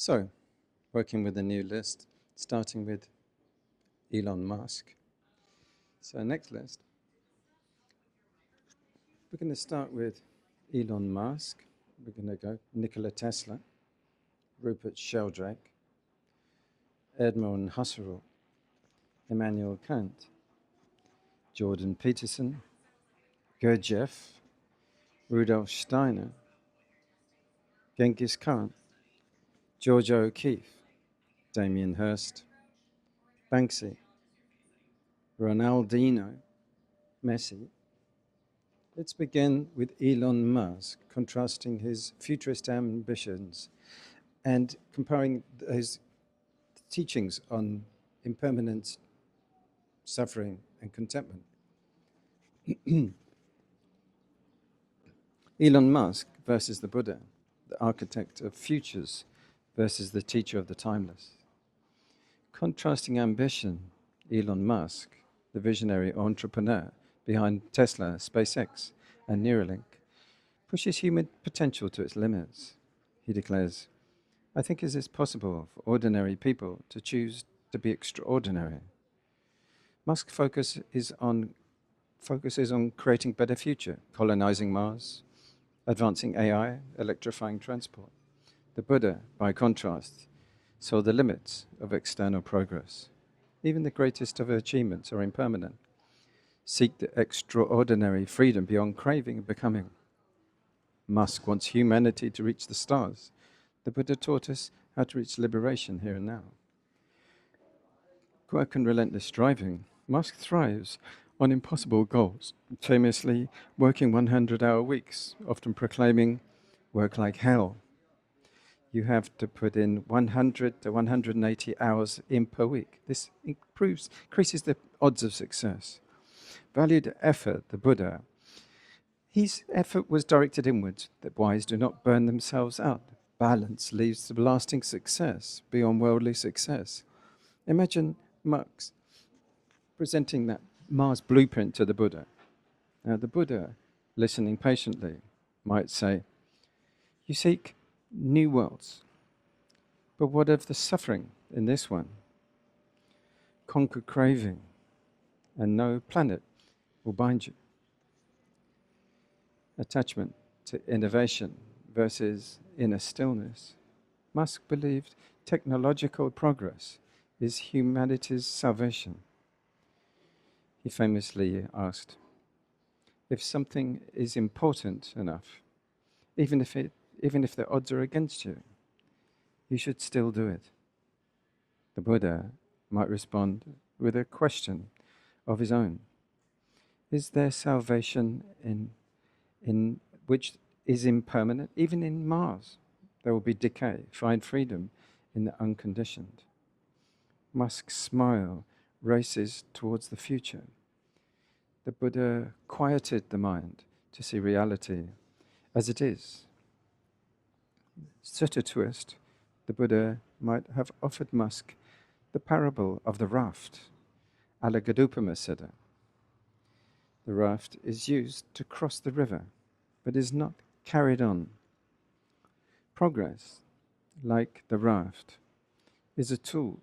So, working with a new list, starting with Elon Musk. So next list, we're going to start with Elon Musk. We're going to go Nikola Tesla, Rupert Sheldrake, Edmund Husserl, Immanuel Kant, Jordan Peterson, Gurdjieff, Rudolf Steiner, Genghis Khan, George O'Keeffe, Damien Hirst, Banksy, Ronaldino, Messi. Let's begin with Elon Musk, contrasting his futurist ambitions and comparing his teachings on impermanence, suffering, and contentment. Elon Musk versus the Buddha, the architect of futures versus the teacher of the timeless. Contrasting ambition, Elon Musk, the visionary entrepreneur behind Tesla, SpaceX, and Neuralink, pushes human potential to its limits. He declares, "I think it is possible for ordinary people to choose to be extraordinary." Musk focuses on creating a better future, colonizing Mars, advancing AI, electrifying transport. The Buddha, by contrast, saw the limits of external progress. Even the greatest of achievements are impermanent. Seek the extraordinary freedom beyond craving and becoming. Musk wants humanity to reach the stars. The Buddha taught us how to reach liberation here and now. Quirk and relentless striving, Musk thrives on impossible goals, famously working 100-hour weeks, often proclaiming, "Work like hell." You have to put in 100 to 180 hours in per week. This increases the odds of success. Valued effort, the Buddha. His effort was directed inwards, that wise do not burn themselves out. Balance leads to lasting success beyond worldly success. Imagine Musk presenting that Mars blueprint to the Buddha. Now, the Buddha, listening patiently, might say, "You seek new worlds, but what of the suffering in this one? Conquer craving, and no planet will bind you." Attachment to innovation versus inner stillness. Musk believed technological progress is humanity's salvation. He famously asked, "If something is important enough, even if the odds are against you, you should still do it." The Buddha might respond with a question of his own. Is there salvation in which is impermanent? Even in Mars, there will be decay. Find freedom in the unconditioned. Musk's smile races towards the future. The Buddha quieted the mind to see reality as it is. Such a twist, the Buddha might have offered Musk the parable of the raft, Alagadupama. The raft is used to cross the river, but is not carried on. Progress, like the raft, is a tool.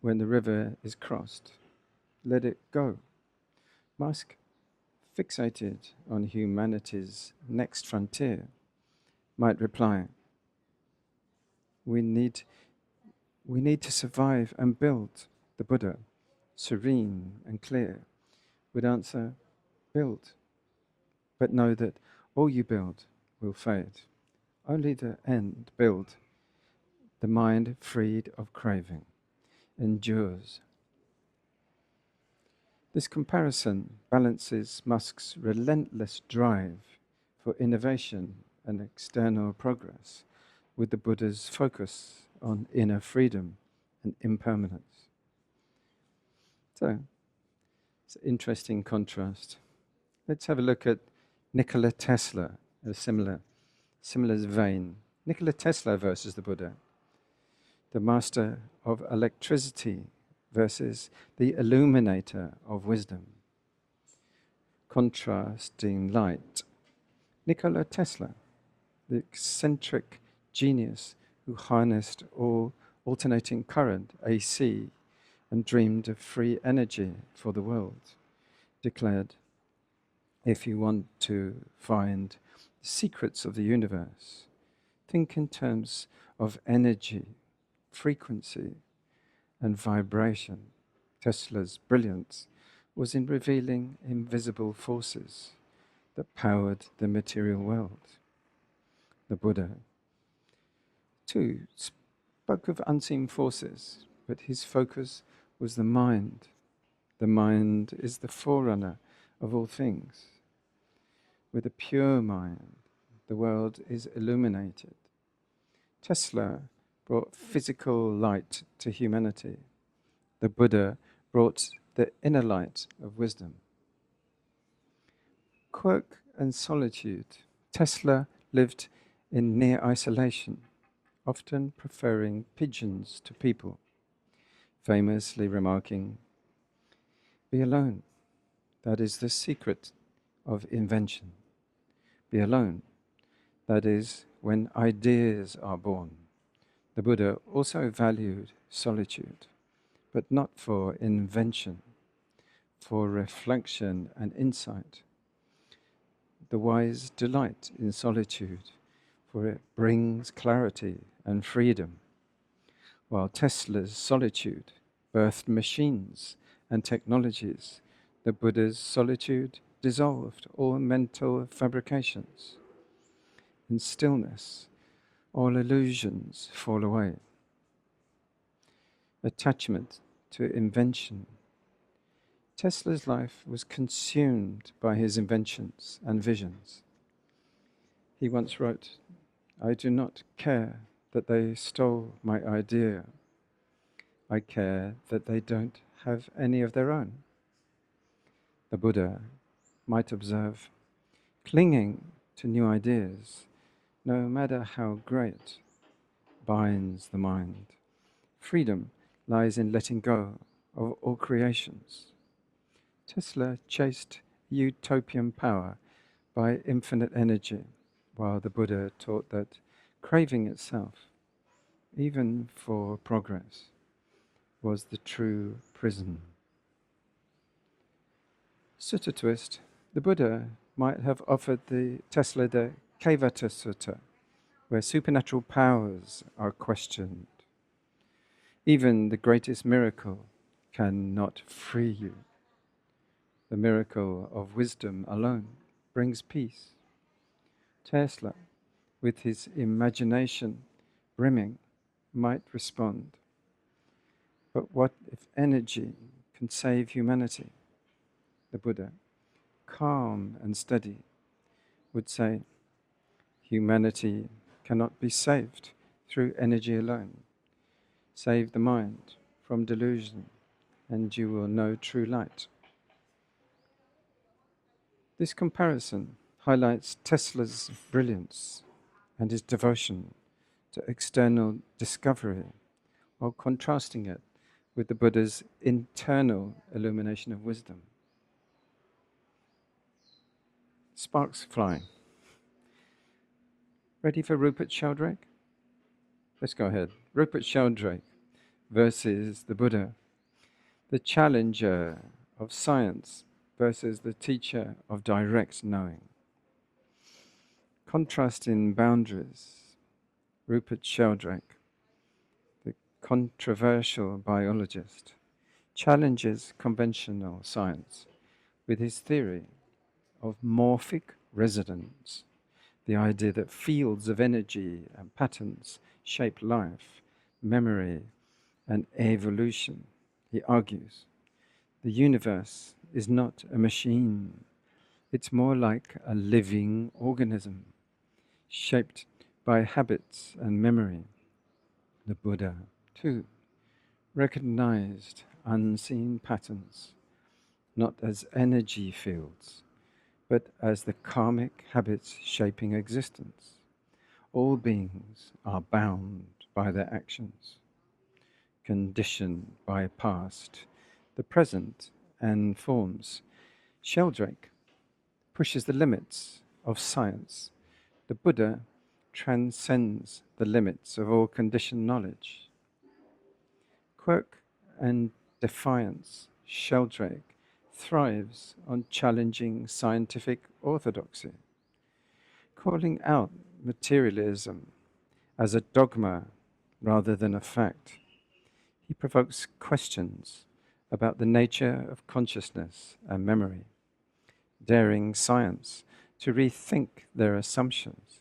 When the river is crossed, let it go. Musk, fixated on humanity's next frontier, might reply, we need to survive and build. The Buddha, serene and clear, would answer, build, but know that all you build will fade. Only the end, build, the mind freed of craving, endures. This comparison balances Musk's relentless drive for innovation and external progress with the Buddha's focus on inner freedom and impermanence. So, it's an interesting contrast. Let's have a look at Nikola Tesla, a similar vein. Nikola Tesla versus the Buddha, the master of electricity versus the illuminator of wisdom. Contrasting light. Nikola Tesla, the eccentric genius who harnessed all alternating current, AC, and dreamed of free energy for the world, declared, if you want to find the secrets of the universe, think in terms of energy, frequency, and vibration. Tesla's brilliance was in revealing invisible forces that powered the material world. The Buddha, too, spoke of unseen forces, but his focus was the mind. The mind is the forerunner of all things. With a pure mind, the world is illuminated. Tesla brought physical light to humanity. The Buddha brought the inner light of wisdom. Quirk and solitude. Tesla lived in near isolation, often preferring pigeons to people, famously remarking, "Be alone. That is the secret of invention. Be alone. That is when ideas are born." The Buddha also valued solitude, but not for invention, for reflection and insight. The wise delight in solitude, for it brings clarity and freedom, while Tesla's solitude birthed machines and technologies. The Buddha's solitude dissolved all mental fabrications. In stillness, all illusions fall away. Attachment to invention. Tesla's life was consumed by his inventions and visions. He once wrote, "I do not care that they stole my idea. I care that they don't have any of their own." The Buddha might observe, clinging to new ideas, no matter how great, binds the mind. Freedom lies in letting go of all creations. Tesla chased utopian power by infinite energy, while the Buddha taught that craving itself, even for progress, was the true prison. Sutta twist. The Buddha might have offered Tesla the Kevata Sutta, where supernatural powers are questioned. Even the greatest miracle cannot free you. The miracle of wisdom alone brings peace. Tesla, with his imagination brimming, might respond, "But what if energy can save humanity?" The Buddha, calm and steady, would say, "Humanity cannot be saved through energy alone. Save the mind from delusion, and you will know true light." This comparison highlights Tesla's brilliance and his devotion to external discovery, while contrasting it with the Buddha's internal illumination of wisdom. Sparks flying. Ready for Rupert Sheldrake? Let's go ahead. Rupert Sheldrake versus the Buddha, the challenger of science versus the teacher of direct knowing. Contrast in boundaries. Rupert Sheldrake, the controversial biologist, challenges conventional science with his theory of morphic resonance, the idea that fields of energy and patterns shape life, memory, and evolution. He argues the universe is not a machine. It's more like a living organism, shaped by habits and memory. The Buddha, too, recognized unseen patterns, not as energy fields, but as the karmic habits shaping existence. All beings are bound by their actions, conditioned by past, the present, and forms. Sheldrake pushes the limits of science. The Buddha transcends the limits of all conditioned knowledge. Quirk and defiance, Sheldrake thrives on challenging scientific orthodoxy, calling out materialism as a dogma rather than a fact. He provokes questions about the nature of consciousness and memory, daring science to rethink their assumptions.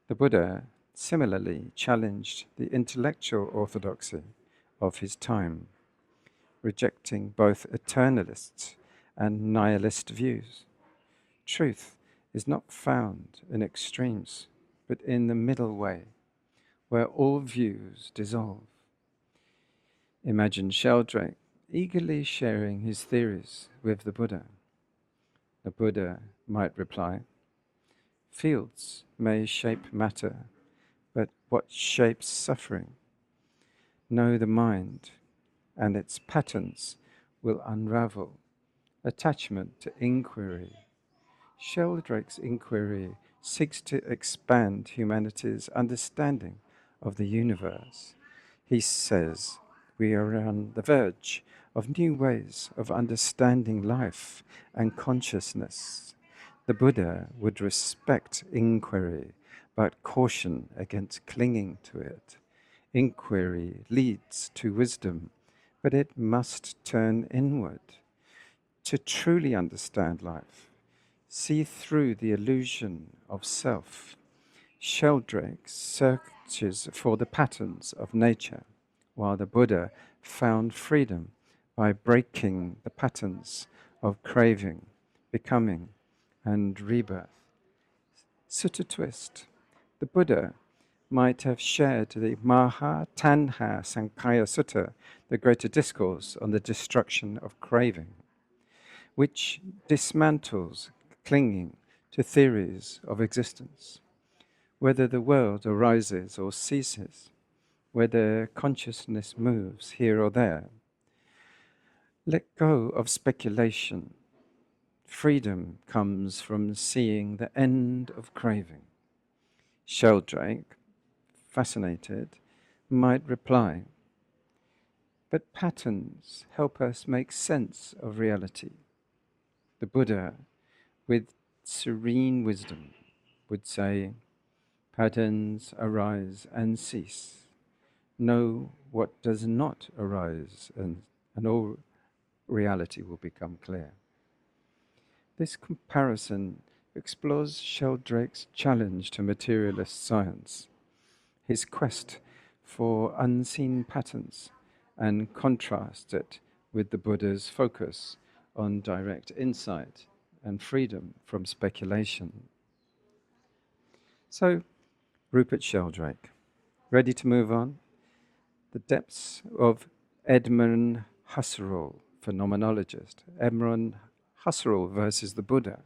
The Buddha similarly challenged the intellectual orthodoxy of his time, rejecting both eternalists and nihilist views. Truth is not found in extremes, but in the middle way, where all views dissolve. Imagine Sheldrake eagerly sharing his theories with the Buddha. The Buddha might reply, "Fields may shape matter, but what shapes suffering? Know the mind, and its patterns will unravel. Attachment to inquiry." Sheldrake's inquiry seeks to expand humanity's understanding of the universe. He says, we are on the verge of new ways of understanding life and consciousness. The Buddha would respect inquiry, but caution against clinging to it. Inquiry leads to wisdom, but it must turn inward. To truly understand life, see through the illusion of self. Sheldrake searches for the patterns of nature, while the Buddha found freedom by breaking the patterns of craving, becoming, and rebirth. Sutta twist. The Buddha might have shared the Maha Tanha Sankhya Sutta, the greater discourse on the destruction of craving, which dismantles clinging to theories of existence, whether the world arises or ceases, whether consciousness moves here or there. Let go of speculation. Freedom comes from seeing the end of craving. Sheldrake, fascinated, might reply, but patterns help us make sense of reality. The Buddha, with serene wisdom, would say, patterns arise and cease. Know what does not arise, and all reality will become clear. This comparison explores Sheldrake's challenge to materialist science, his quest for unseen patterns, and contrasts it with the Buddha's focus on direct insight and freedom from speculation. So, Rupert Sheldrake, ready to move on? The depths of Edmund Husserl, Phenomenologist. Edmund Husserl versus the Buddha.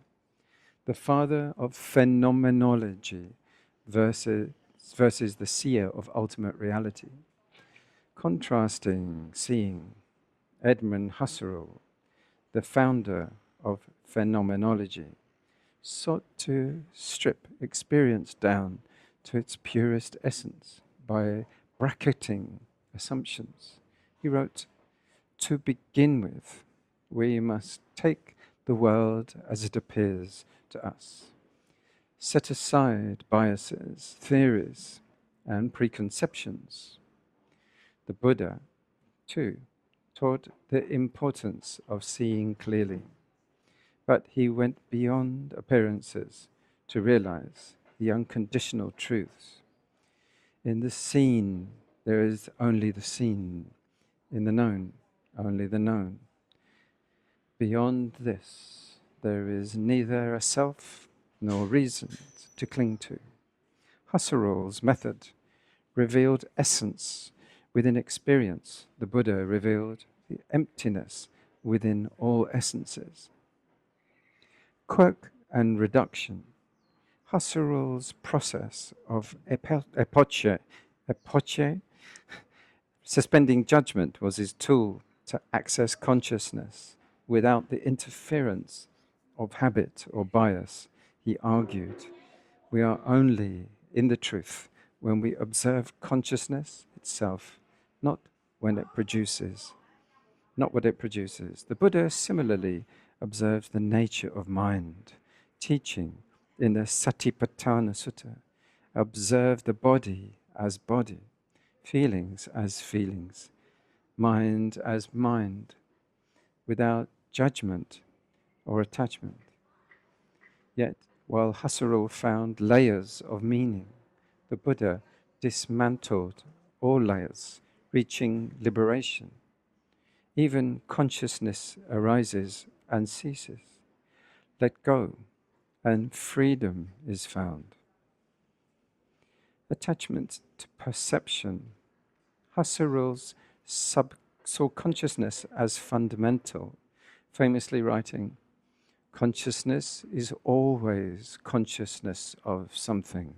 The father of phenomenology versus the seer of ultimate reality. Contrasting seeing, Edmund Husserl, the founder of phenomenology, sought to strip experience down to its purest essence by bracketing assumptions. He wrote, "To begin with, we must take the world as it appears to us. Set aside biases, theories, and preconceptions." The Buddha, too, taught the importance of seeing clearly, but he went beyond appearances to realize the unconditional truths. In the seen, there is only the seen. In the known, only the known. Beyond this, there is neither a self nor reason to cling to. Husserl's method revealed essence within experience. The Buddha revealed the emptiness within all essences. Quirk and reduction. Husserl's process of epoche, suspending judgment, was his tool to access consciousness without the interference of habit or bias. He argued, we are only in the truth when we observe consciousness itself, not when it produces, not what it produces. The Buddha similarly observes the nature of mind, teaching in the Satipatthana Sutta, observe the body as body, feelings as feelings, mind as mind, without judgment or attachment. Yet, while Husserl found layers of meaning, the Buddha dismantled all layers, reaching liberation. Even consciousness arises and ceases. Let go, and freedom is found. Attachment to perception. Husserl saw consciousness as fundamental, famously writing, "Consciousness is always consciousness of something."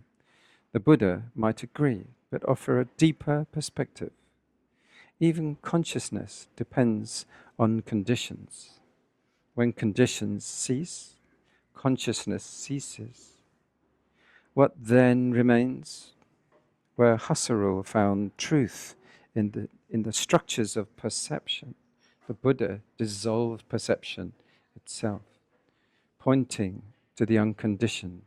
The Buddha might agree, but offer a deeper perspective. Even consciousness depends on conditions. When conditions cease, consciousness ceases. What then remains? Where Husserl found truth in the structures of perception, the Buddha dissolved perception itself, pointing to the unconditioned.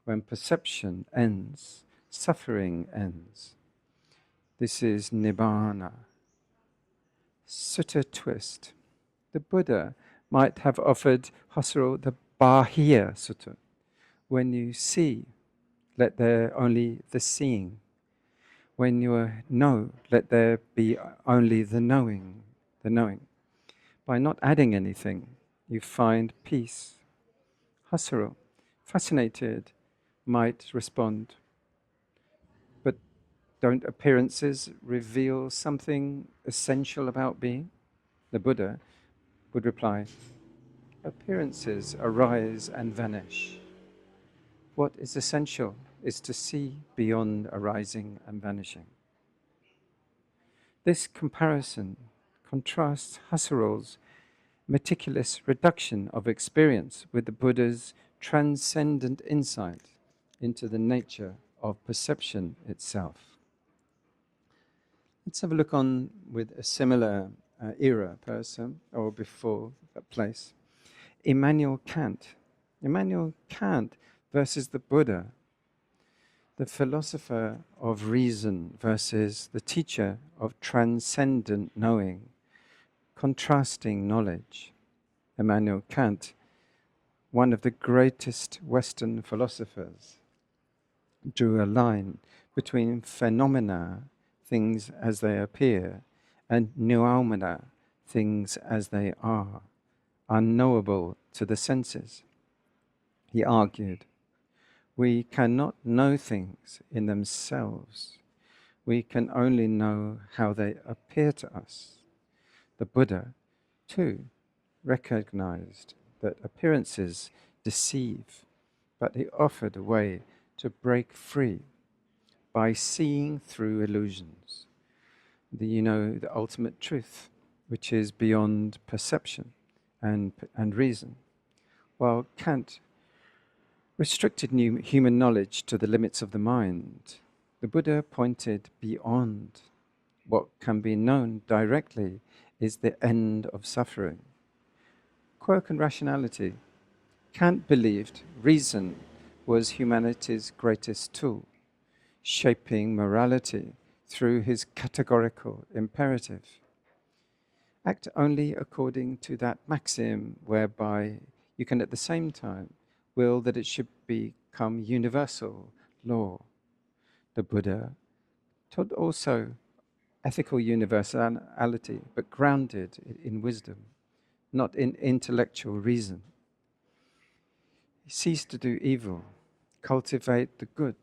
When perception ends, suffering ends. This is Nibbana. Sutta twist. The Buddha might have offered Husserl the Bahya Sutta. When you see, let there only the seeing. When you know, let there be only the knowing, the knowing. By not adding anything, you find peace. Husserl, fascinated, might respond, but don't appearances reveal something essential about being? The Buddha would reply, appearances arise and vanish. What is essential is to see beyond arising and vanishing. This comparison contrasts Husserl's meticulous reduction of experience with the Buddha's transcendent insight into the nature of perception itself. Let's have a look on with a similar era person, or before that place. Immanuel Kant. Immanuel Kant versus the Buddha, the philosopher of reason versus the teacher of transcendent knowing, contrasting knowledge. Immanuel Kant, one of the greatest Western philosophers, drew a line between phenomena, things as they appear, and noumena, things as they are, unknowable to the senses. He argued, we cannot know things in themselves. We can only know how they appear to us. The Buddha, too, recognized that appearances deceive, but he offered a way to break free by seeing through illusions. The ultimate truth, which is beyond perception and reason. While Kant restricted human knowledge to the limits of the mind, the Buddha pointed beyond. What can be known directly is the end of suffering. Quirk and rationality. Kant believed reason was humanity's greatest tool, shaping morality through his categorical imperative. Act only according to that maxim whereby you can at the same time will that it should become universal law. The Buddha taught also ethical universality, but grounded in wisdom, not in intellectual reason. Cease to do evil, cultivate the good,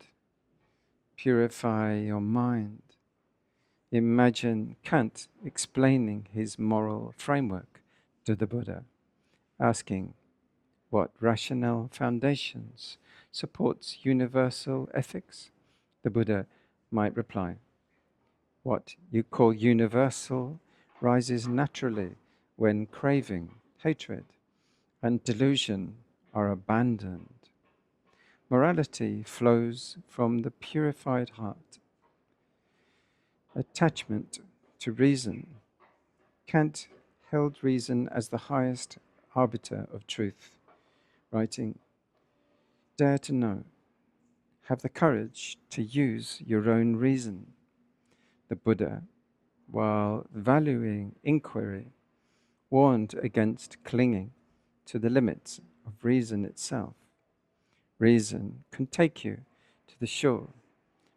purify your mind. Imagine Kant explaining his moral framework to the Buddha, asking, what rational foundations supports universal ethics? The Buddha might reply, what you call universal rises naturally when craving, hatred, and delusion are abandoned. Morality flows from the purified heart. Attachment to reason. Kant held reason as the highest arbiter of truth, writing, "Dare to know. Have the courage to use your own reason." The Buddha, while valuing inquiry, warned against clinging to the limits of reason itself. Reason can take you to the shore,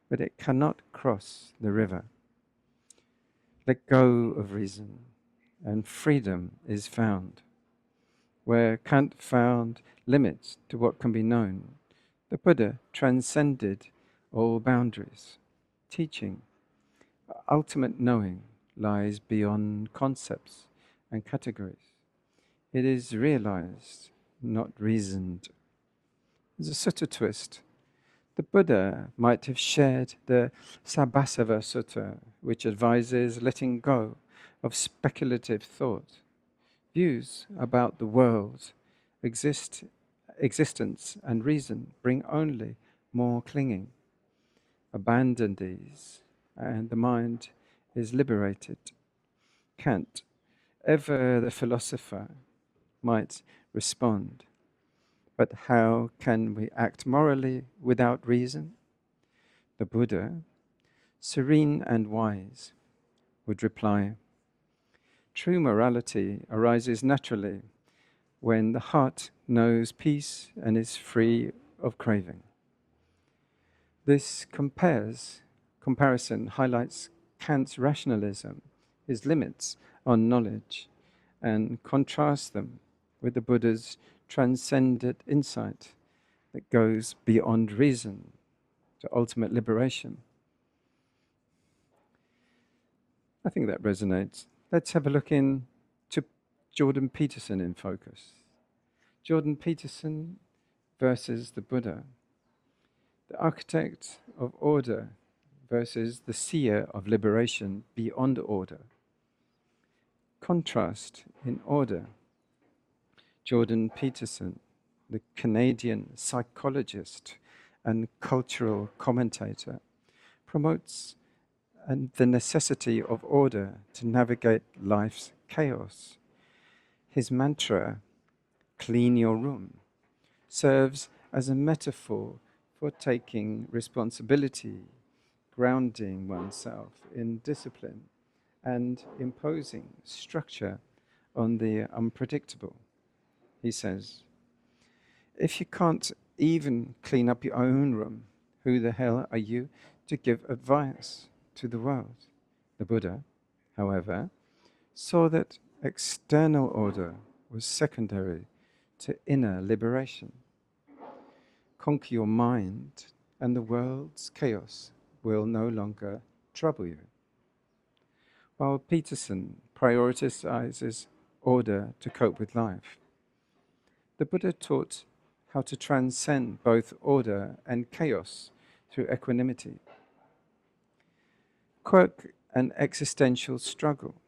but it cannot cross the river. Let go of reason, and freedom is found. Where Kant found limits to what can be known, the Buddha transcended all boundaries, teaching ultimate knowing lies beyond concepts and categories. It is realized, not reasoned. There's a subtle twist. The Buddha might have shared the Sabbasava Sutta, which advises letting go of speculative thought. Views about the world, existence, and reason bring only more clinging. Abandon these, and the mind is liberated. Kant, ever the philosopher, might respond, but how can we act morally without reason? The Buddha, serene and wise, would reply, true morality arises naturally when the heart knows peace and is free of craving. This comparison highlights Kant's rationalism, his limits on knowledge, and contrasts them with the Buddha's transcendent insight that goes beyond reason to ultimate liberation. I think that resonates. Let's have a look into Jordan Peterson in focus. Jordan Peterson versus the Buddha. The architect of order versus the seer of liberation beyond order. Contrast in order. Jordan Peterson, the Canadian psychologist and cultural commentator, promotes the necessity of order to navigate life's chaos. His mantra, "Clean your room," serves as a metaphor for taking responsibility, grounding oneself in discipline, and imposing structure on the unpredictable. He says, if you can't even clean up your own room, who the hell are you to give advice to the world? The Buddha, however, saw that external order was secondary to inner liberation. Conquer your mind, and the world's chaos will no longer trouble you. While Peterson prioritizes order to cope with life, the Buddha taught how to transcend both order and chaos through equanimity. Quirk and existential struggle.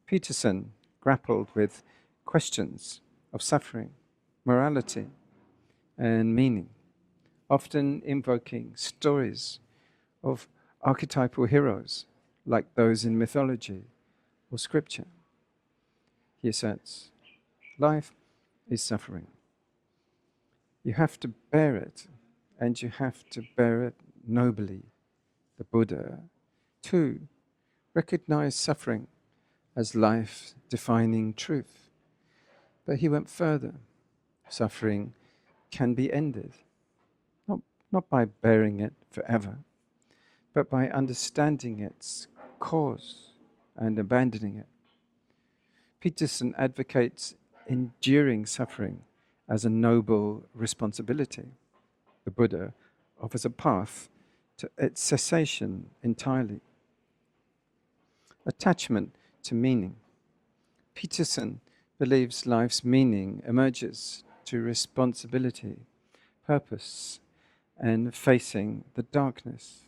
Peterson grappled with questions of suffering, morality, and meaning, often invoking stories of archetypal heroes like those in mythology or scripture. He asserts, life is suffering. You have to bear it, and you have to bear it nobly. The Buddha, too, recognized suffering as life-defining truth. But he went further. Suffering can be ended, not by bearing it forever, but by understanding its cause and abandoning it. Peterson advocates enduring suffering as a noble responsibility. The Buddha offers a path to its cessation entirely. Attachment to meaning. Peterson believes life's meaning emerges to responsibility, purpose, and facing the darkness.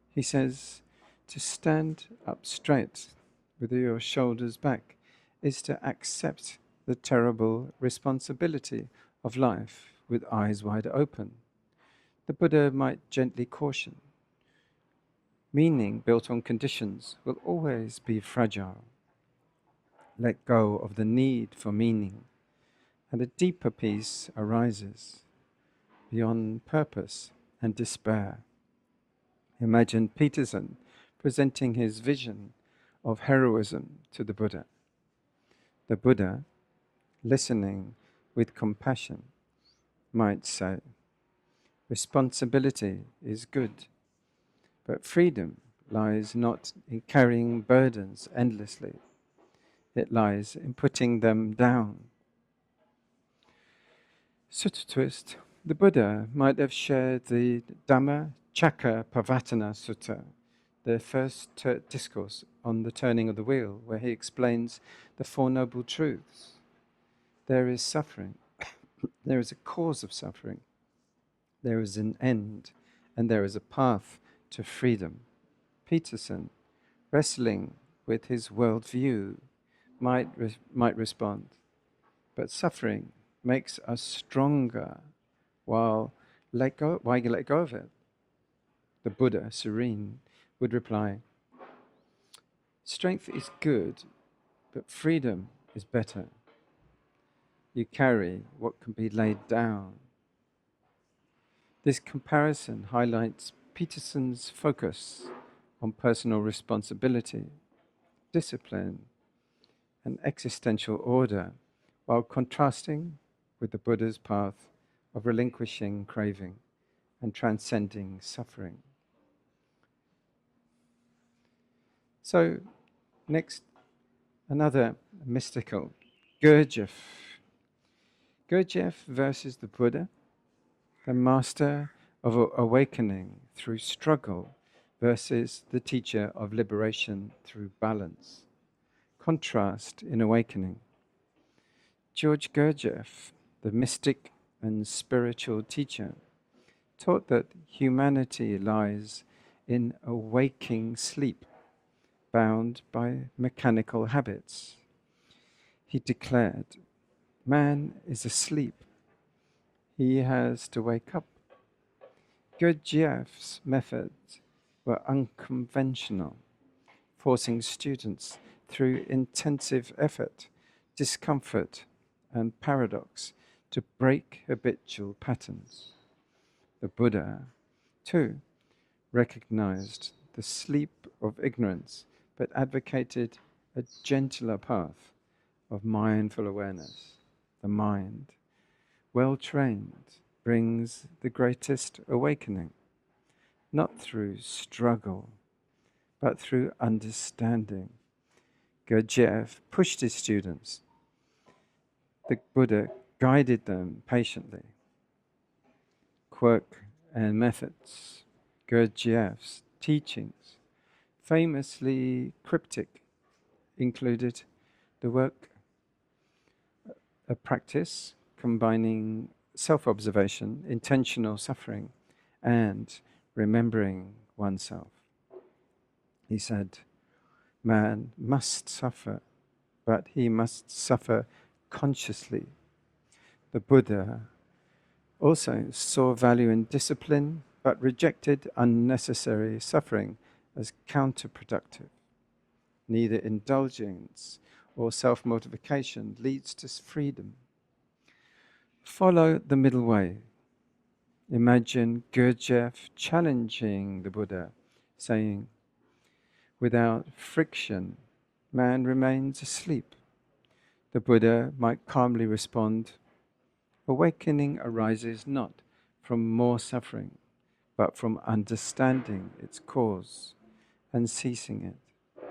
He says, to stand up straight with your shoulders back is to accept the terrible responsibility of life with eyes wide open. The Buddha might gently caution, meaning built on conditions will always be fragile. Let go of the need for meaning, and a deeper peace arises beyond purpose and despair. Imagine Peterson presenting his vision of heroism to the Buddha. The Buddha, listening with compassion, might say, responsibility is good, but freedom lies not in carrying burdens endlessly. It lies in putting them down. Sutta twist, the Buddha might have shared the Dhammacakkappavattana Sutta, the first discourse on the turning of the wheel, where he explains the Four Noble Truths. There is suffering. There is a cause of suffering. There is an end, and there is a path to freedom. Peterson, wrestling with his worldview, might respond, but suffering makes us stronger why you let go of it? The Buddha, serene, would reply, strength is good, but freedom is better. You carry what can be laid down. This comparison highlights Peterson's focus on personal responsibility, discipline, and existential order, while contrasting with the Buddha's path of relinquishing craving and transcending suffering. So, next, another mystical, Gurdjieff. Gurdjieff versus the Buddha, the master of awakening through struggle versus the teacher of liberation through balance. Contrast in awakening. George Gurdjieff, the mystic and spiritual teacher, taught that humanity lies in a waking sleep, bound by mechanical habits. He declared, man is asleep. He has to wake up. Gurdjieff's methods were unconventional, forcing students through intensive effort, discomfort, and paradox to break habitual patterns. The Buddha, too, recognized the sleep of ignorance, but advocated a gentler path of mindful awareness. The mind, well trained, brings the greatest awakening, not through struggle, but through understanding. Gurdjieff pushed his students. The Buddha guided them patiently. Quirk and methods. Gurdjieff's teachings, famously cryptic, included the work, a practice combining self-observation, intentional suffering, and remembering oneself. He said, man must suffer, but he must suffer consciously. The Buddha also saw value in discipline, but rejected unnecessary suffering as counterproductive. Neither indulgence or self-mortification leads to freedom. Follow the middle way. Imagine Gurdjieff challenging the Buddha, saying, without friction, man remains asleep. The Buddha might calmly respond, awakening arises not from more suffering, but from understanding its cause and ceasing it.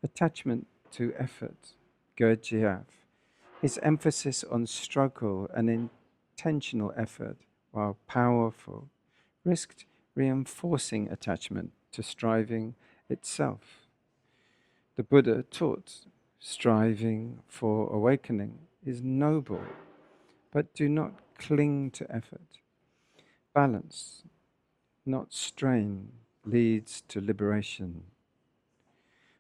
Attachment to effort, Gurdjieff, his emphasis on struggle and intentional effort, while powerful, risked reinforcing attachment to striving itself. The Buddha taught striving for awakening is noble, but do not cling to effort. Balance, not strain, leads to liberation.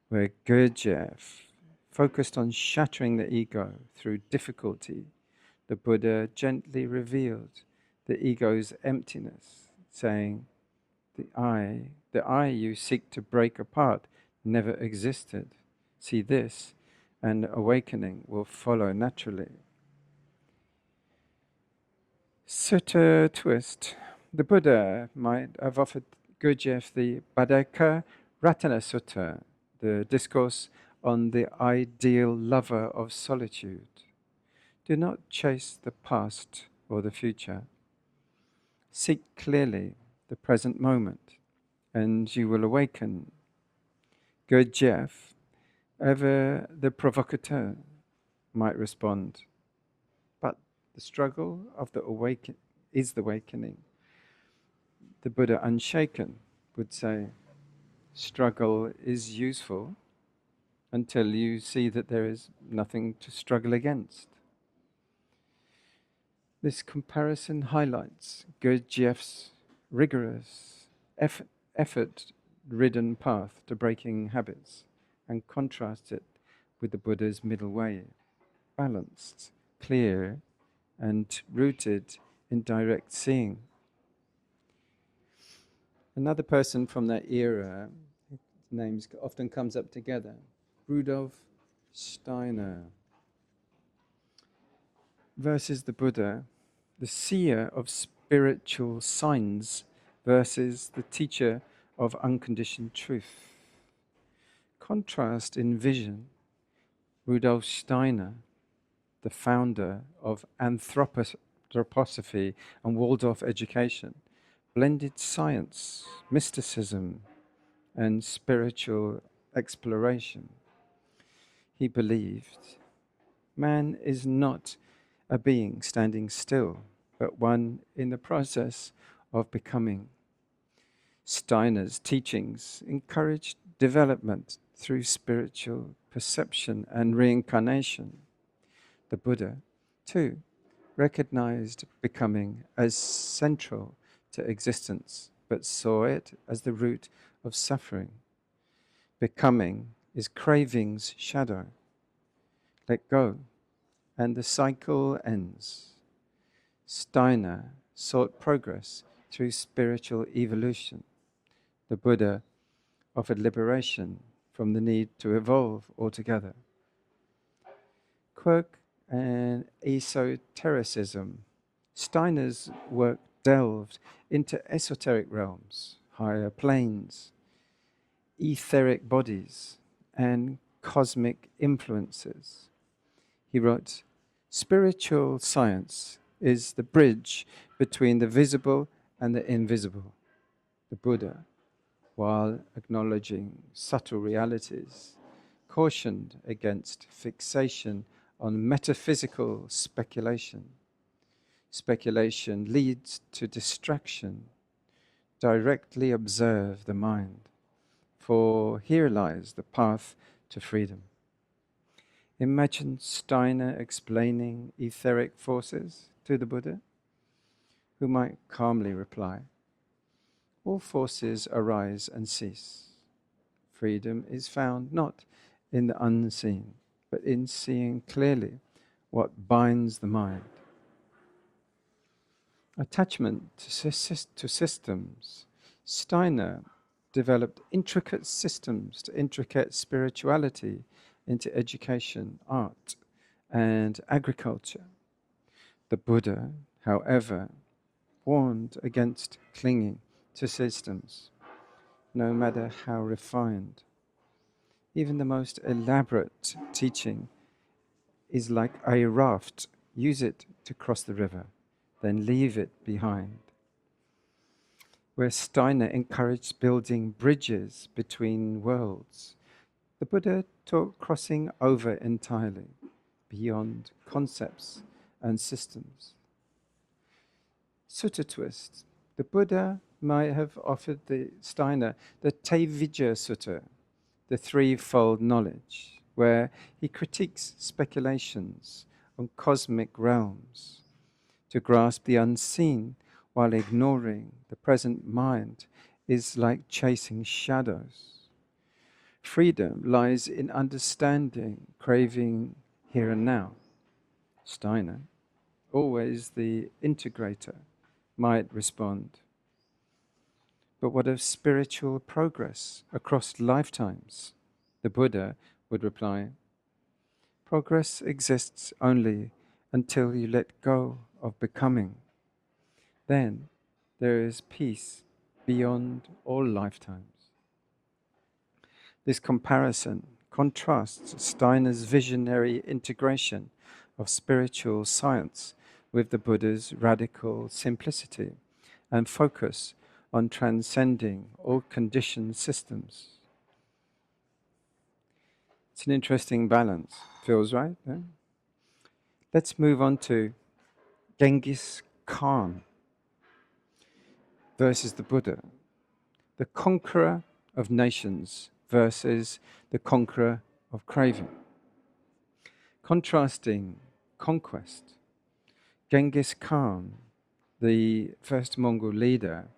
Where Gurdjieff focused on shattering the ego through difficulty, the Buddha gently revealed the ego's emptiness, saying, the I you seek to break apart never existed. See this, and awakening will follow naturally. Sutta twist. The Buddha might have offered Gurdjieff the Bhaddeka Ratana Sutta, the discourse on the ideal lover of solitude. Do not chase the past or the future. Seek clearly the present moment, and you will awaken. Gurdjieff, ever the provocateur, might respond, but the struggle of the is the awakening. The Buddha, unshaken, would say, struggle is useful until you see that there is nothing to struggle against. This comparison highlights Gurdjieff's rigorous, effort-ridden path to breaking habits and contrasts it with the Buddha's middle way, balanced, clear, and rooted in direct seeing. Another person from that era, names often comes up together, Rudolf Steiner, versus the Buddha, the seer of spiritual signs versus the teacher of unconditioned truth. Contrast in vision, Rudolf Steiner, the founder of anthroposophy and Waldorf education, blended science, mysticism, and spiritual exploration. He believed man is not a being standing still, but one in the process of becoming. Steiner's teachings encouraged development through spiritual perception and reincarnation. The Buddha, too, recognized becoming as central to existence, but saw it as the root of suffering. Becoming is craving's shadow. Let go, and the cycle ends. Steiner sought progress through spiritual evolution. The Buddha offered liberation from the need to evolve altogether. Quirk and esotericism. Steiner's work delved into esoteric realms, higher planes, etheric bodies, and cosmic influences. He wrote, spiritual science is the bridge between the visible and the invisible. The Buddha, while acknowledging subtle realities, cautioned against fixation on metaphysical speculation. Speculation leads to distraction. Directly observe the mind, for here lies the path to freedom. Imagine Steiner explaining etheric forces to the Buddha, who might calmly reply, all forces arise and cease. Freedom is found not in the unseen, but in seeing clearly what binds the mind. Attachment to systems. Steiner developed intricate systems to intricate spirituality into education, art, and agriculture. The Buddha, however, warned against clinging to systems, no matter how refined. Even the most elaborate teaching is like a raft. Use it to cross the river, then leave it behind. Where Steiner encouraged building bridges between worlds, the Buddha taught crossing over entirely, beyond concepts and systems. Sutta twist. The Buddha might have offered the Steiner the Tevijja Sutta, the threefold knowledge, where he critiques speculations on cosmic realms. To grasp the unseen while ignoring the present mind is like chasing shadows. Freedom lies in understanding, craving here and now. Steiner, always the integrator, might respond. But what of spiritual progress across lifetimes? The Buddha would reply, progress exists only until you let go of becoming. Then there is peace beyond all lifetimes. This comparison contrasts Steiner's visionary integration of spiritual science with the Buddha's radical simplicity and focus on transcending all conditioned systems. It's an interesting balance. Feels right? Yeah? Let's move on to Genghis Khan versus the Buddha, the conqueror of nations versus the conqueror of craving. Contrasting conquest, Genghis Khan, the first Mongol leader,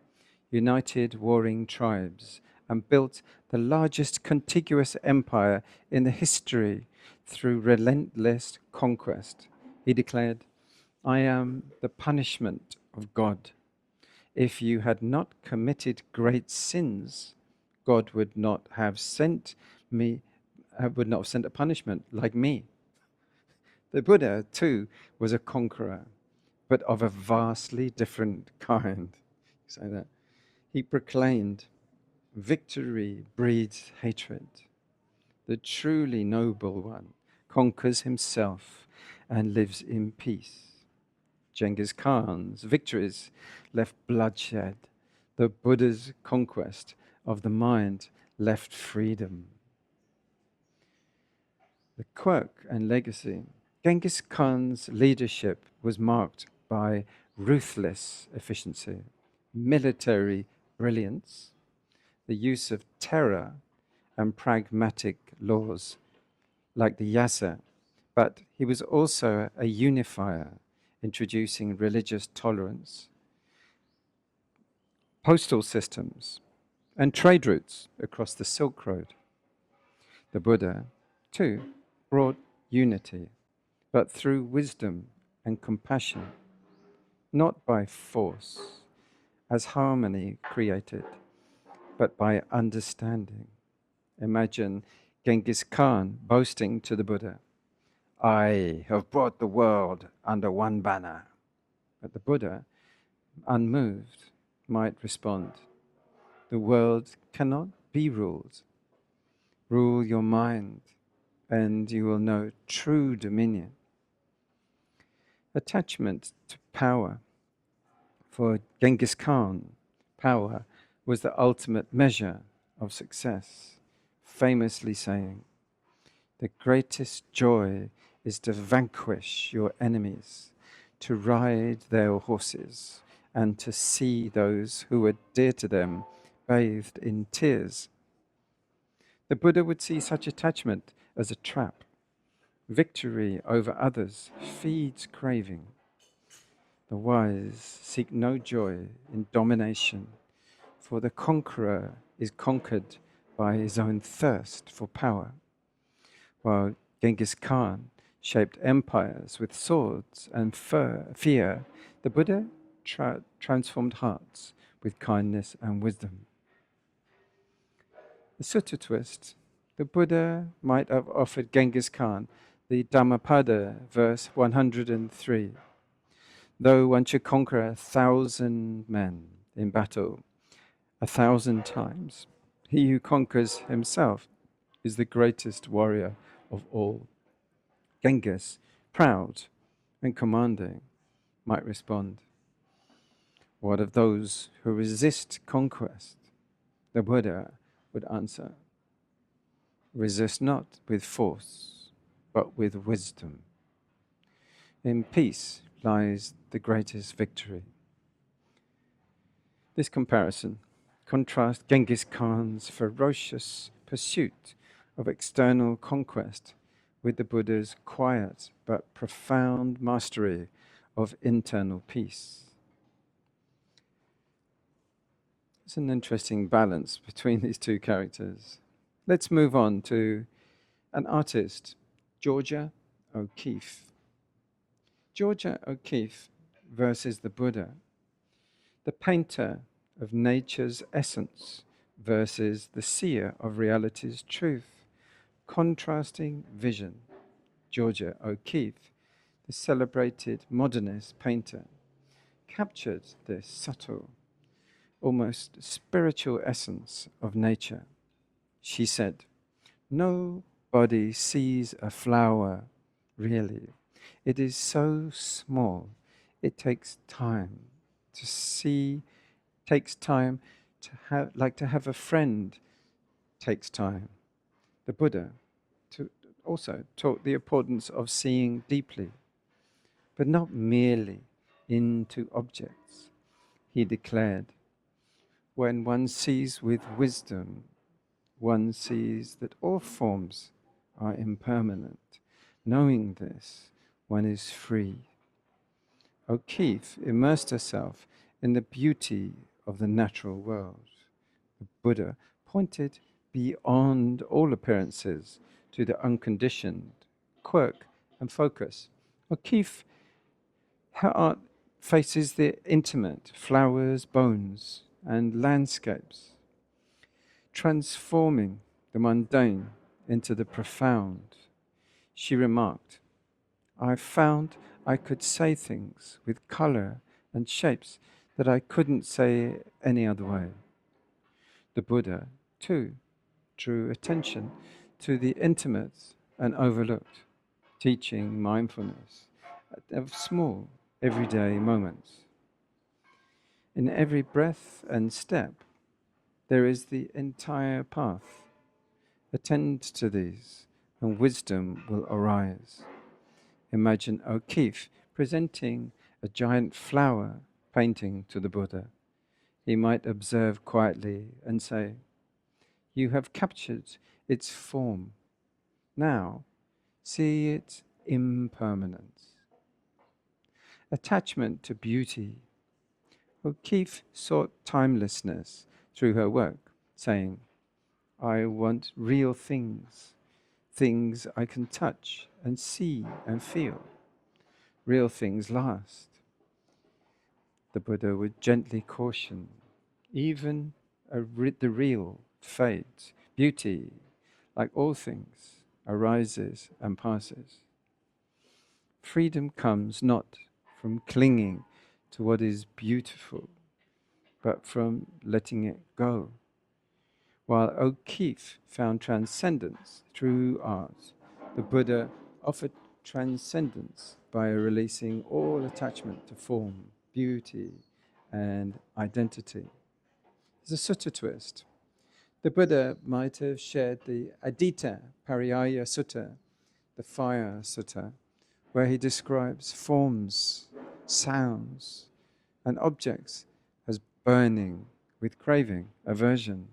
united warring tribes and built the largest contiguous empire in the history through relentless conquest. He declared, I am the punishment of God. If you had not committed great sins, God would not have sent a punishment like me. The Buddha, too, was a conqueror, but of a vastly different kind. Say that. He proclaimed, victory breeds hatred. The truly noble one conquers himself and lives in peace. Genghis Khan's victories left bloodshed. The Buddha's conquest of the mind left freedom. The quirk and legacy. Genghis Khan's leadership was marked by ruthless efficiency, military brilliance, the use of terror, and pragmatic laws like the Yasa. But he was also a unifier, introducing religious tolerance, postal systems, and trade routes across the Silk Road. The Buddha, too, brought unity, but through wisdom and compassion, not by force, as harmony created, but by understanding. Imagine Genghis Khan boasting to the Buddha, I have brought the world under one banner. But the Buddha, unmoved, might respond, the world cannot be ruled. Rule your mind, and you will know true dominion. Attachment to power. For Genghis Khan, power was the ultimate measure of success, famously saying, the greatest joy is to vanquish your enemies, to ride their horses, and to see those who were dear to them bathed in tears. The Buddha would see such attachment as a trap. Victory over others feeds craving. The wise seek no joy in domination, for the conqueror is conquered by his own thirst for power. While Genghis Khan shaped empires with swords and fear, the Buddha transformed hearts with kindness and wisdom. The Sutta twist. The Buddha might have offered Genghis Khan the Dhammapada, verse 103. Though one should conquer 1,000 men in battle 1,000 times, he who conquers himself is the greatest warrior of all. Genghis, proud and commanding, might respond, what of those who resist conquest? The Buddha would answer, resist not with force, but with wisdom. In peace lies the greatest victory. This comparison contrasts Genghis Khan's ferocious pursuit of external conquest with the Buddha's quiet but profound mastery of internal peace. It's an interesting balance between these two characters. Let's move on to an artist, Georgia O'Keeffe. Georgia O'Keeffe versus the Buddha. the painter of nature's essence versus the seer of reality's truth. Contrasting vision. Georgia O'Keeffe, the celebrated modernist painter, captured this subtle, almost spiritual essence of nature. She said, "Nobody sees a flower, really. It is so small. It takes time to see, takes time to have, like to have a friend takes time." The Buddha also taught the importance of seeing deeply, but not merely into objects. He declared, when one sees with wisdom, one sees that all forms are impermanent. Knowing this, one is free. O'Keeffe immersed herself in the beauty of the natural world. The Buddha pointed beyond all appearances to the unconditioned, quirk and focus. O'Keeffe, her art faces the intimate, flowers, bones, and landscapes, transforming the mundane into the profound. She remarked, "I found I could say things with color and shapes that I couldn't say any other way." The Buddha, too, drew attention to the intimate and overlooked, teaching mindfulness of small, everyday moments. In every breath and step, there is the entire path. Attend to these, and wisdom will arise. Imagine O'Keeffe presenting a giant flower painting to the Buddha. He might observe quietly and say, "You have captured its form. Now, see its impermanence." Attachment to beauty. O'Keeffe sought timelessness through her work, saying, "I want real things, things I can touch and see and feel. Real things last." The Buddha would gently caution, even the real fades. Beauty, like all things, arises and passes. Freedom comes not from clinging to what is beautiful, but from letting it go. While O'Keeffe found transcendence through art, the Buddha offered transcendence by releasing all attachment to form, beauty, and identity. There's a sutta twist. The Buddha might have shared the Adita Pariyaya Sutta, the fire sutta, where he describes forms, sounds, and objects as burning with craving, aversion,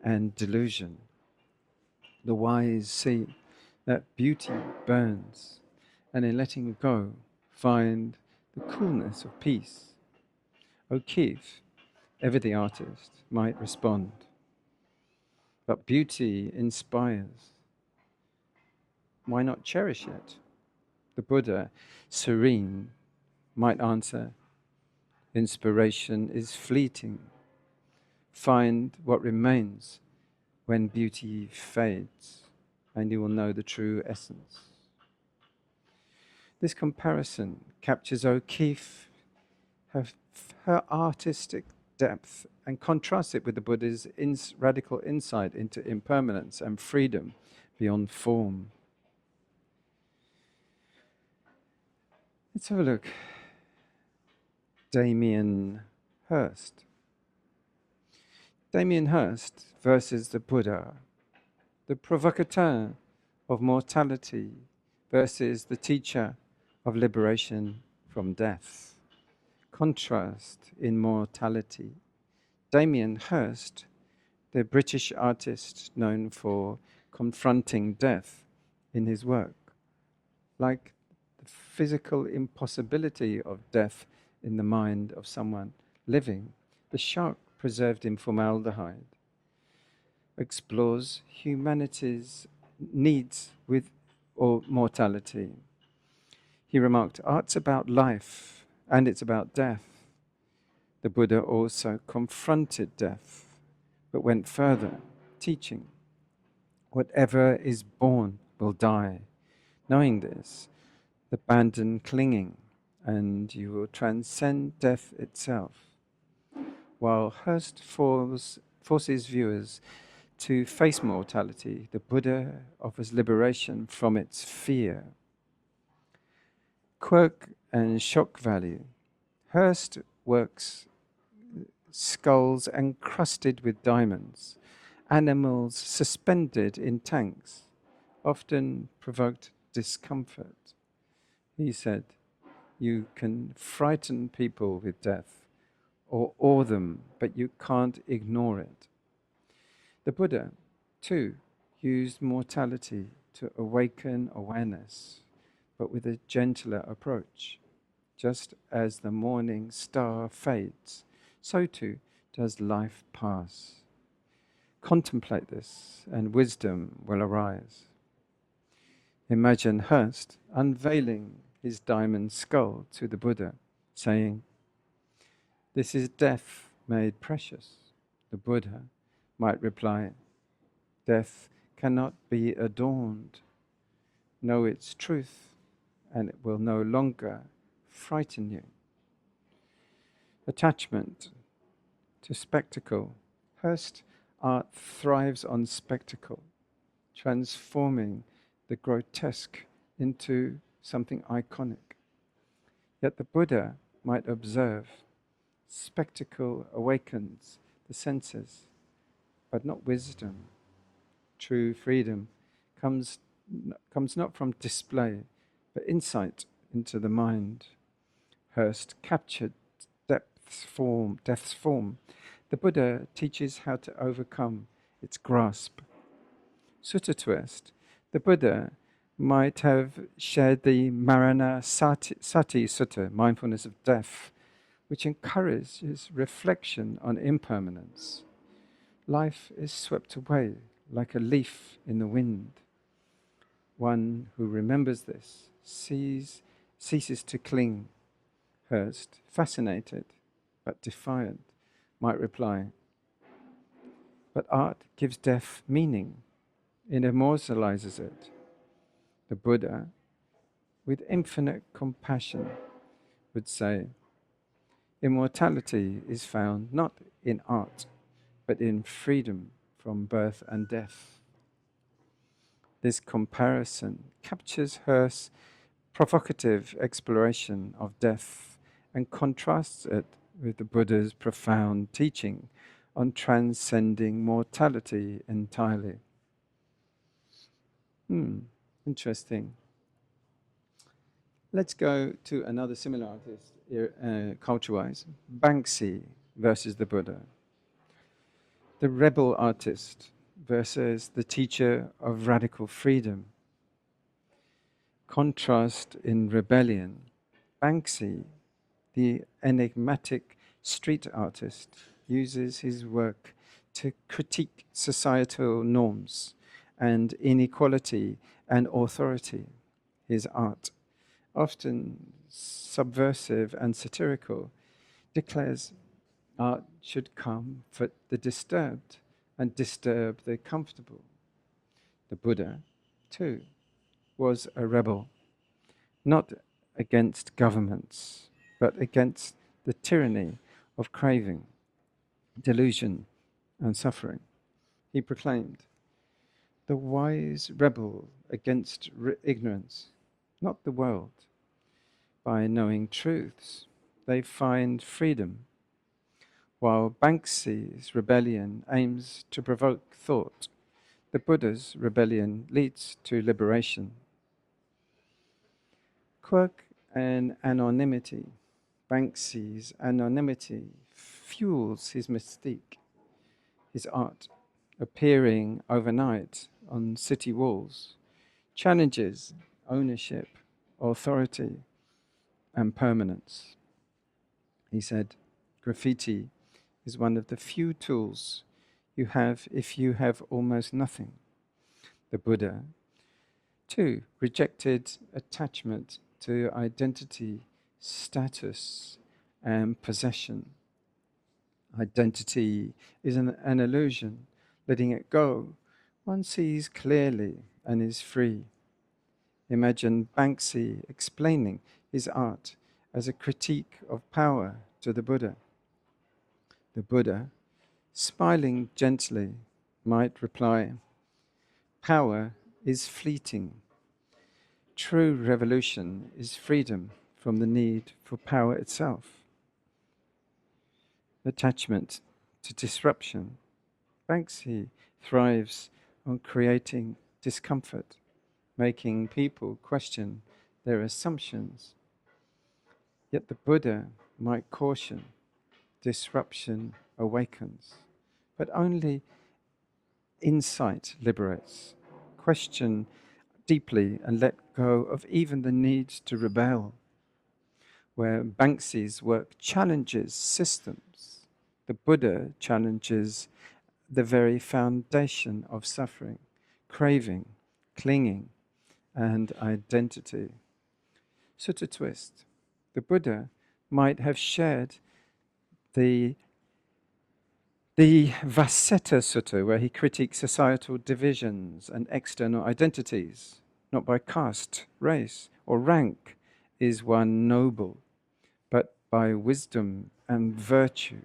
and delusion. The wise see that beauty burns, and in letting go, find the coolness of peace. O'Keeffe, ever the artist, might respond, "But beauty inspires. Why not cherish it?" The Buddha, serene, might answer, "Inspiration is fleeting. Find what remains when beauty fades, and you will know the true essence." This comparison captures O'Keeffe, her artistic depth, and contrasts it with the Buddha's radical insight into impermanence and freedom beyond form. Let's have a look. Damien Hirst. Damien Hirst versus the Buddha, the provocateur of mortality versus the teacher of liberation from death. Contrast in mortality. Damien Hirst, the British artist known for confronting death in his work, like the physical impossibility of death in the mind of someone living, the shark preserved in formaldehyde, explores humanity's needs with or mortality. He remarked, "Art's about life and it's about death. The Buddha also confronted death, but went further, teaching, whatever is born will die. Knowing this, abandon clinging, and you will transcend death itself. While Hirst forces viewers to face mortality, the Buddha offers liberation from its fear. Quirk and shock value. Hirst works skulls encrusted with diamonds, animals suspended in tanks, often provoked discomfort. He said, you can frighten people with death or awe them, but you can't ignore it. The Buddha, too, used mortality to awaken awareness, but with a gentler approach. Just as the morning star fades, so too does life pass. Contemplate this, and wisdom will arise. Imagine Hirst unveiling his diamond skull to the Buddha, saying, "This is death made precious." The Buddha might reply, "Death cannot be adorned. Know its truth, and it will no longer frighten you." Attachment to spectacle. Hirst art thrives on spectacle, transforming the grotesque into something iconic. Yet the Buddha might observe, spectacle awakens the senses, but not wisdom. True freedom comes not from display, but insight into the mind. Hirst captured death's form. The Buddha teaches how to overcome its grasp. Sutta twist. The Buddha might have shared the Marana Sati Sutta, mindfulness of death, which encourages reflection on impermanence. Life is swept away like a leaf in the wind. One who remembers this ceases to cling. Hirst, fascinated but defiant, might reply, "But art gives death meaning. It immortalizes it." The Buddha, with infinite compassion, would say, "Immortality is found not in art, but in freedom from birth and death." This comparison captures Hirst's provocative exploration of death and contrasts it with the Buddha's profound teaching on transcending mortality entirely. Interesting. Let's go to another similar artist, culture-wise. Banksy versus the Buddha. The rebel artist versus the teacher of radical freedom. Contrast in rebellion. Banksy, the enigmatic street artist, uses his work to critique societal norms and inequality and authority. His art, often subversive and satirical, declares art should comfort the disturbed and disturb the comfortable. The Buddha, too, was a rebel, not against governments, but against the tyranny of craving, delusion, and suffering. He proclaimed, "The wise rebel against ignorance, not the world. By knowing truths, they find freedom." While Banksy's rebellion aims to provoke thought, the Buddha's rebellion leads to liberation. Quirk and anonymity. Banksy's anonymity fuels his mystique. His art, appearing overnight on city walls, challenges ownership, authority, and permanence. He said, "Graffiti is one of the few tools you have if you have almost nothing." The Buddha, too, rejected attachment to identity, status, and possession. Identity is an illusion. Letting it go, one sees clearly and is free. Imagine Banksy explaining his art as a critique of power to the Buddha. The Buddha, smiling gently, might reply, "Power is fleeting. True revolution is freedom from the need for power itself." Attachment to disruption. Banksy thrives on creating discomfort, making people question their assumptions. Yet the Buddha might caution, disruption awakens, but only insight liberates. Question deeply and let go of even the need to rebel. Where Banksy's work challenges systems, the Buddha challenges the very foundation of suffering, craving, clinging, and identity. Sutta twist. The Buddha might have shared the Vasetta Sutta, where he critiques societal divisions and external identities, not by caste, race, or rank, is one noble, but by wisdom and virtue.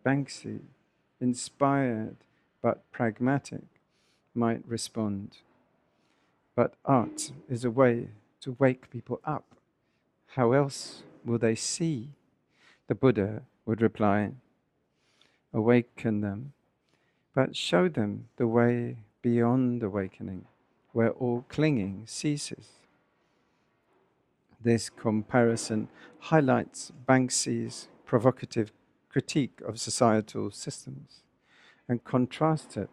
Banksy, inspired but pragmatic, might respond, but art is a way to wake people up. How else will they see? The Buddha would reply, awaken them, but show them the way beyond awakening, where all clinging ceases. This comparison highlights Banksy's provocative critique of societal systems and contrasts it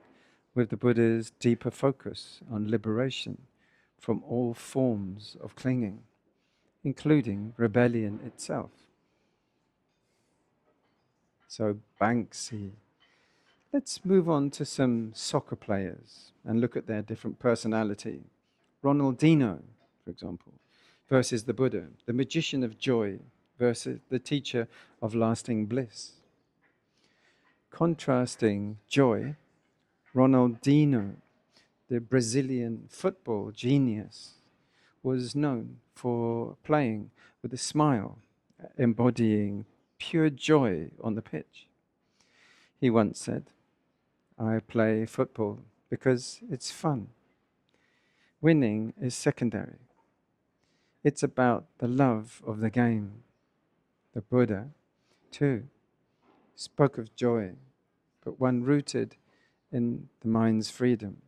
with the Buddha's deeper focus on liberation from all forms of clinging, including rebellion itself. So Banksy. Let's move on to some soccer players and look at their different personality. Ronaldino, for example, versus the Buddha, the magician of joy versus the teacher of lasting bliss. Contrasting joy, Ronaldino, the Brazilian football genius, was known for playing with a smile, embodying pure joy on the pitch. He once said, "I play football because it's fun. Winning is secondary. It's about the love of the game." The Buddha, too, spoke of joy, but one rooted in the mind's freedom.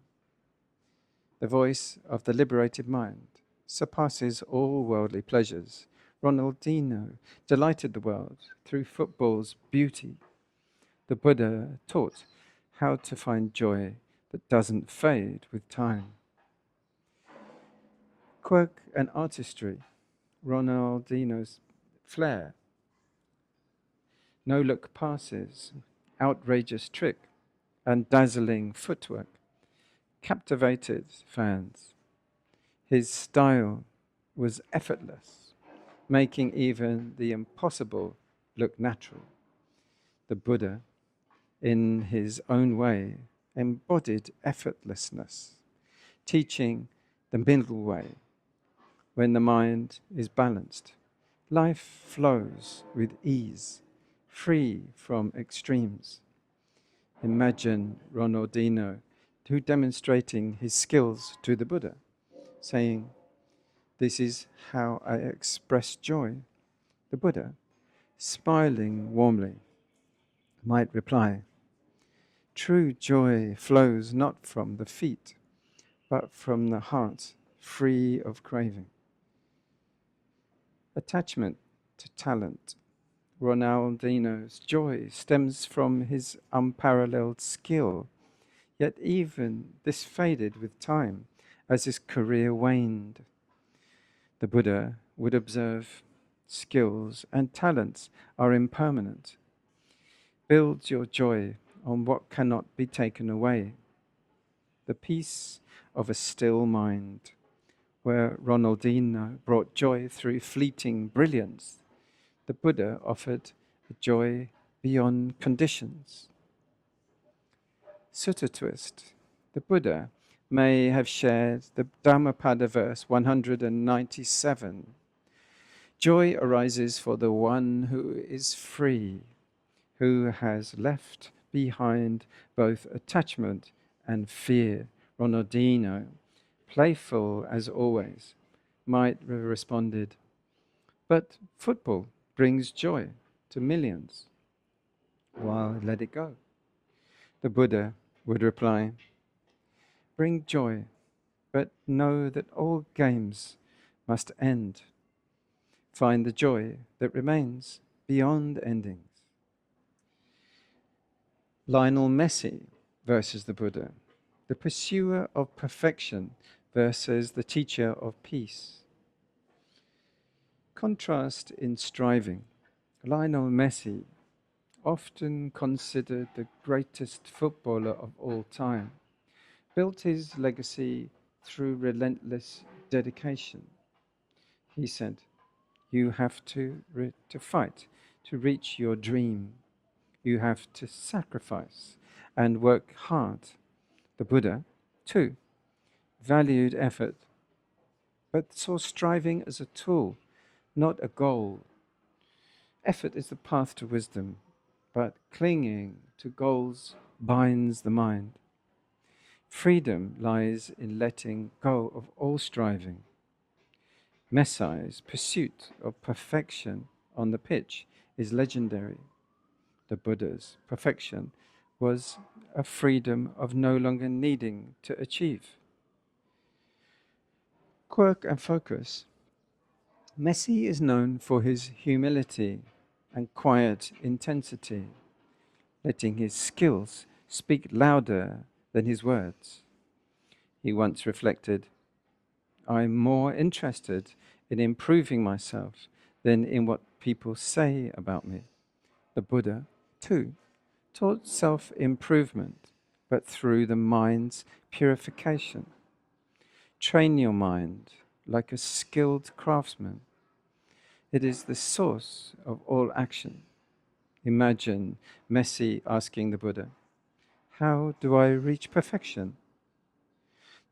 The voice of the liberated mind surpasses all worldly pleasures. Ronaldino delighted the world through football's beauty. The Buddha taught how to find joy that doesn't fade with time. Quirk and artistry, Ronaldino's flair, no-look passes, outrageous trick, and dazzling footwork captivated fans. His style was effortless, making even the impossible look natural. The Buddha, in his own way, embodied effortlessness, teaching the middle way. When the mind is balanced, life flows with ease, free from extremes. Imagine Ronaldino, who demonstrating his skills to the Buddha, saying, "This is how I express joy." The Buddha, smiling warmly, might reply, "True joy flows not from the feet, but from the heart, free of craving." Attachment to talent. Ronaldino's joy stems from his unparalleled skill, yet even this faded with time as his career waned. The Buddha would observe, skills and talents are impermanent. Build your joy on what cannot be taken away. The peace of a still mind, where Ronaldino brought joy through fleeting brilliance, the Buddha offered a joy beyond conditions. Sutta twist. The Buddha may have shared the Dhammapada verse 197. Joy arises for the one who is free, who has left behind both attachment and fear. Ronaldino, playful as always, might have responded, but football brings joy to millions. Well, let it go. The Buddha would reply, bring joy, but know that all games must end. Find the joy that remains beyond endings. Lionel Messi versus the Buddha, the pursuer of perfection versus the teacher of peace. Contrast in striving. Lionel Messi, often considered the greatest footballer of all time, built his legacy through relentless dedication. He said, you have to fight to reach your dream. You have to sacrifice and work hard. The Buddha, too, valued effort, but saw striving as a tool, not a goal. Effort is the path to wisdom, but clinging to goals binds the mind. Freedom lies in letting go of all striving. Messi's pursuit of perfection on the pitch is legendary. The Buddha's perfection was a freedom of no longer needing to achieve. Quirk and focus. Messi is known for his humility and quiet intensity, letting his skills speak louder than his words. He once reflected, I'm more interested in improving myself than in what people say about me. The Buddha, too, taught self-improvement, but through the mind's purification. Train your mind like a skilled craftsman. It is the source of all action. Imagine Messi asking the Buddha, how do I reach perfection?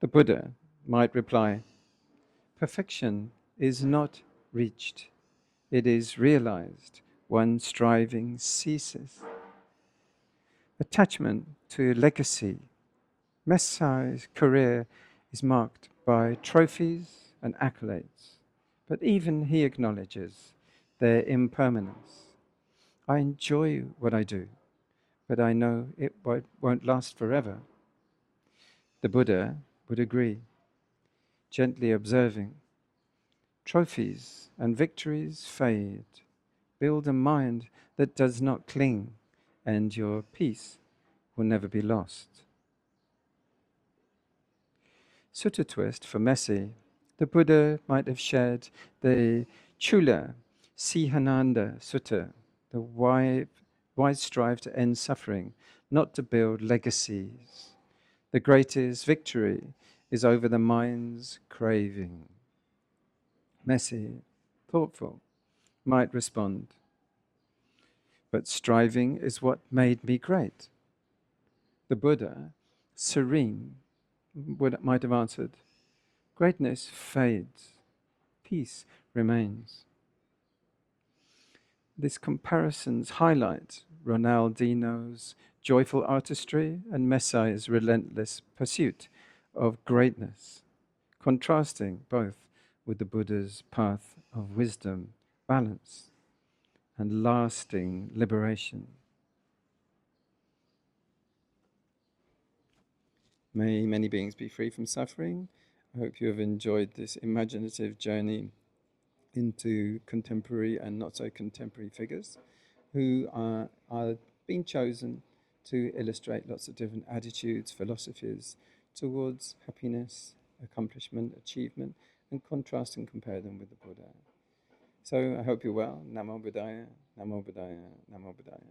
The Buddha might reply, perfection is not reached. It is realized when striving ceases. Attachment to legacy. Messi's career is marked by trophies and accolades, but even he acknowledges their impermanence. I enjoy what I do, but I know it won't last forever. The Buddha would agree, gently observing, trophies and victories fade. Build a mind that does not cling, and your peace will never be lost. Sutta twist for Messi. The Buddha might have shared the Chula Sihananda Sutta, the wise strive to end suffering, not to build legacies. The greatest victory is over the mind's craving. Messi, thoughtful, might respond, but striving is what made me great. The Buddha, serene, might have answered, greatness fades, peace remains. These comparisons highlight Ronaldino's joyful artistry and Messi's relentless pursuit of greatness, contrasting both with the Buddha's path of wisdom, balance, and lasting liberation. May many beings be free from suffering. I hope you have enjoyed this imaginative journey into contemporary and not so contemporary figures who are being chosen to illustrate lots of different attitudes, philosophies towards happiness, accomplishment, achievement, and contrast and compare them with the Buddha. So I hope you're well. Namo Buddhaya, Namo Buddhaya, Namo Buddhaya.